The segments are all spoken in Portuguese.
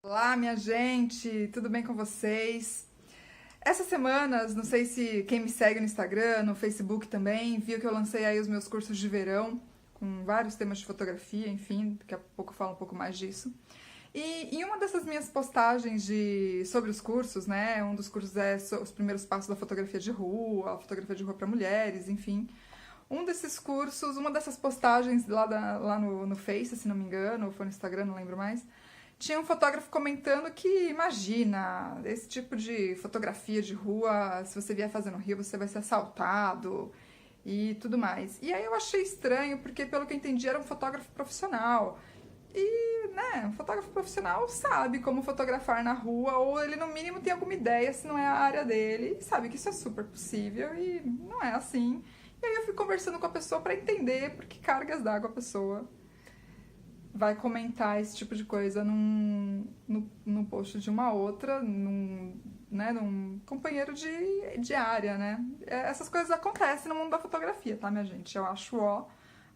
Olá, minha gente, tudo bem com vocês? Essas semanas, não sei se quem me segue no Instagram, no Facebook também, viu que eu lancei aí os meus cursos de verão, com vários temas de fotografia, enfim, daqui a pouco eu falo um pouco mais disso. E em uma dessas minhas postagens sobre os cursos, né, um dos cursos é os primeiros passos da fotografia de rua, a fotografia de rua para mulheres, enfim. Um desses cursos, uma dessas postagens lá no Face, se não me engano, ou foi no Instagram, não lembro mais, tinha um fotógrafo comentando que, imagina, esse tipo de fotografia de rua, se você vier fazer no Rio, você vai ser assaltado e tudo mais. E aí eu achei estranho, porque pelo que eu entendi era um fotógrafo profissional. E, né, um fotógrafo profissional sabe como fotografar na rua, ou ele no mínimo tem alguma ideia se não é a área dele, e sabe que isso é super possível e não é assim. E aí eu fui conversando com a pessoa para entender por que cargas d'água a pessoa vai comentar esse tipo de coisa num post de uma outra, num companheiro de área, né? Essas coisas acontecem no mundo da fotografia, tá, minha gente? Eu acho,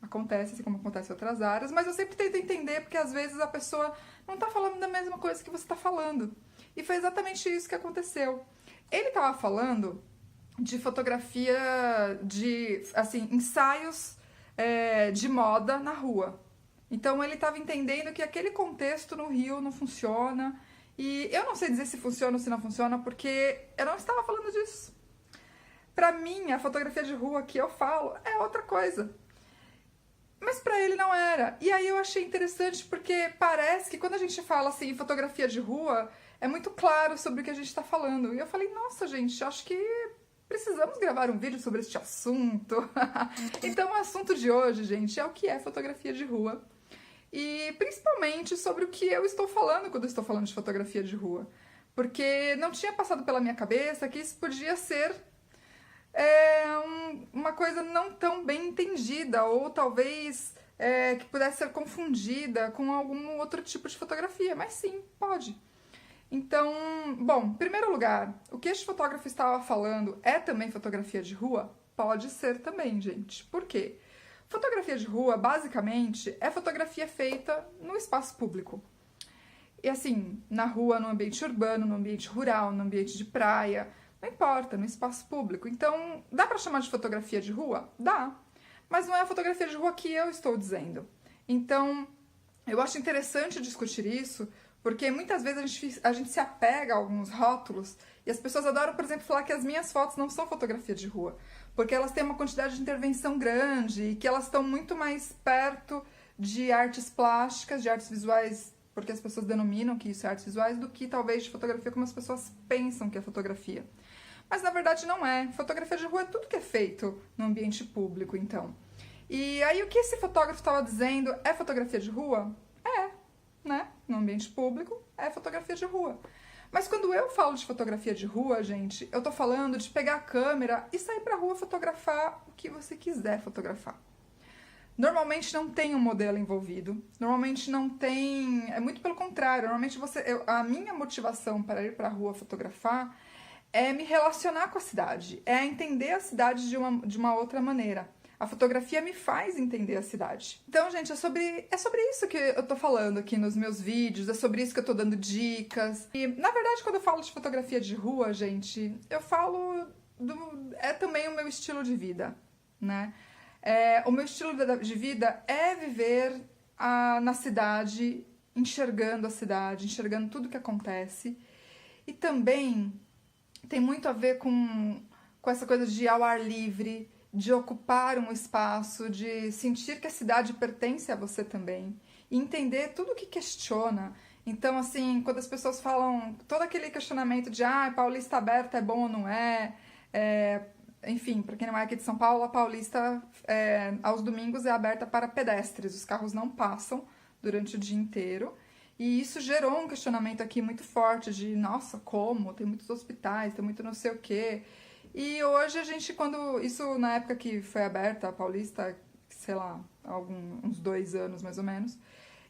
acontece assim como acontece em outras áreas, mas eu sempre tento entender, porque às vezes a pessoa não tá falando da mesma coisa que você tá falando. E foi exatamente isso que aconteceu. Ele tava falando de fotografia assim, ensaios de moda na rua. Então ele estava entendendo que aquele contexto no Rio não funciona. E eu não sei dizer se funciona ou se não funciona, porque eu não estava falando disso. Para mim, a fotografia de rua que eu falo é outra coisa. Mas para ele não era. E aí eu achei interessante porque parece que quando a gente fala assim, fotografia de rua, é muito claro sobre o que a gente está falando. E eu falei, nossa, gente, acho que precisamos gravar um vídeo sobre este assunto. Então o assunto de hoje, gente, é o que é fotografia de rua. E principalmente sobre o que eu estou falando quando eu estou falando de fotografia de rua. Porque não tinha passado pela minha cabeça que isso podia ser uma coisa não tão bem entendida, ou talvez que pudesse ser confundida com algum outro tipo de fotografia. Mas sim, pode. Então, bom, em primeiro lugar, o que este fotógrafo estava falando é também fotografia de rua? Pode ser também, gente. Por quê? Fotografia de rua, basicamente, é fotografia feita no espaço público. E assim, na rua, no ambiente urbano, no ambiente rural, no ambiente de praia, não importa, no espaço público. Então, dá pra chamar de fotografia de rua? Dá. Mas não é a fotografia de rua que eu estou dizendo. Então, eu acho interessante discutir isso, porque muitas vezes a gente se apega a alguns rótulos e as pessoas adoram, por exemplo, falar que as minhas fotos não são fotografia de rua, porque elas têm uma quantidade de intervenção grande e que elas estão muito mais perto de artes plásticas, de artes visuais, porque as pessoas denominam que isso é artes visuais, do que talvez de fotografia como as pessoas pensam que é fotografia. Mas na verdade não é. Fotografia de rua é tudo que é feito no ambiente público, então. E aí o que esse fotógrafo estava dizendo é fotografia de rua? É, né? No ambiente público é fotografia de rua. Mas quando eu falo de fotografia de rua, gente, eu tô falando de pegar a câmera e sair pra rua fotografar o que você quiser fotografar. Normalmente não tem um modelo envolvido, normalmente não tem... É muito pelo contrário, normalmente a minha motivação para ir pra rua fotografar é me relacionar com a cidade, é entender a cidade de uma outra maneira. A fotografia me faz entender a cidade. Então, gente, é sobre isso que eu tô falando aqui nos meus vídeos, é sobre isso que eu tô dando dicas. E, na verdade, quando eu falo de fotografia de rua, gente, eu falo é também o meu estilo de vida, né? O meu estilo de vida é viver na cidade, enxergando a cidade, enxergando tudo que acontece. E também tem muito a ver com essa coisa de ir ao ar livre, de ocupar um espaço, de sentir que a cidade pertence a você também, e entender tudo o que questiona. Então, assim, quando as pessoas falam todo aquele questionamento de Paulista aberta é bom ou não é, enfim, para quem não é aqui de São Paulo, a Paulista aos domingos é aberta para pedestres, os carros não passam durante o dia inteiro. E isso gerou um questionamento aqui muito forte de, nossa, como? Tem muitos hospitais, tem muito não sei o quê. E hoje a gente, isso na época que foi aberta a Paulista, sei lá, uns 2 anos mais ou menos,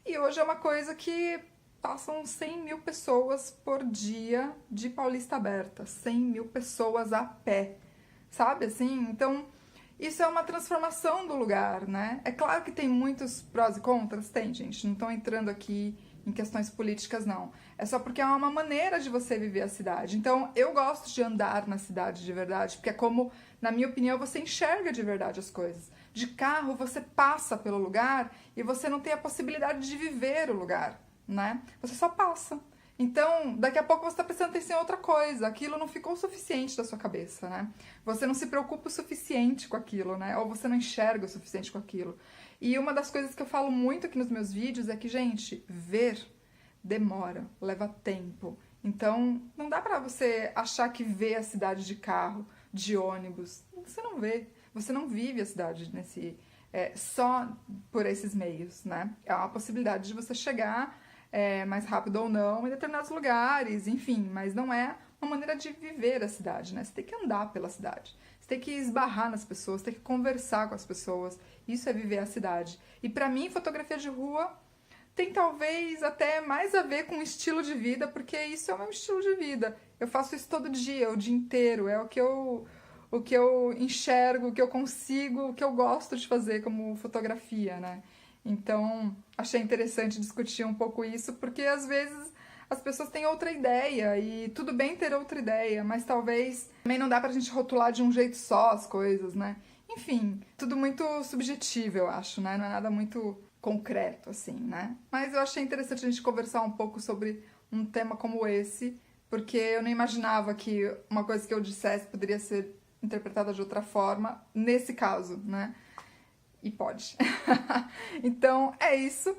e hoje é uma coisa que passam 100 mil pessoas por dia de Paulista aberta, 100 mil pessoas a pé, sabe assim? Então, isso é uma transformação do lugar, né? É claro que tem muitos prós e contras, tem, gente, não estou entrando aqui em questões políticas, não. É só porque é uma maneira de você viver a cidade. Então, eu gosto de andar na cidade de verdade, porque é como, na minha opinião, você enxerga de verdade as coisas. De carro, você passa pelo lugar e você não tem a possibilidade de viver o lugar, né? Você só passa. Então, daqui a pouco você está prestando atenção em outra coisa, aquilo não ficou o suficiente da sua cabeça, né? Você não se preocupa o suficiente com aquilo, né? Ou você não enxerga o suficiente com aquilo. E uma das coisas que eu falo muito aqui nos meus vídeos é que, gente, ver demora, leva tempo. Então, não dá pra você achar que vê a cidade de carro, de ônibus. Você não vê, você não vive a cidade só por esses meios, né? É uma possibilidade de você chegar mais rápido ou não em determinados lugares, enfim, mas não é uma maneira de viver a cidade, né? Você tem que andar pela cidade, você tem que esbarrar nas pessoas, tem que conversar com as pessoas, isso é viver a cidade. E pra mim, fotografia de rua tem talvez até mais a ver com estilo de vida, porque isso é o meu estilo de vida. Eu faço isso todo dia, o dia inteiro, é o que eu enxergo, o que eu consigo, o que eu gosto de fazer como fotografia, né? Então, achei interessante discutir um pouco isso, porque às vezes as pessoas têm outra ideia, e tudo bem ter outra ideia, mas talvez também não dá pra gente rotular de um jeito só as coisas, né? Enfim, tudo muito subjetivo, eu acho, né? Não é nada muito concreto, assim, né? Mas eu achei interessante a gente conversar um pouco sobre um tema como esse, porque eu não imaginava que uma coisa que eu dissesse poderia ser interpretada de outra forma, nesse caso, né? E pode. Então, é isso.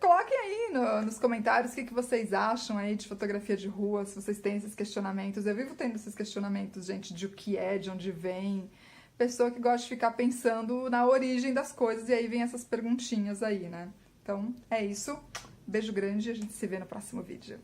Coloquem aí nos comentários o que vocês acham aí de fotografia de rua, se vocês têm esses questionamentos. Eu vivo tendo esses questionamentos, gente, de o que é, de onde vem. Pessoa que gosta de ficar pensando na origem das coisas, e aí vem essas perguntinhas aí, né? Então, é isso. Beijo grande e a gente se vê no próximo vídeo.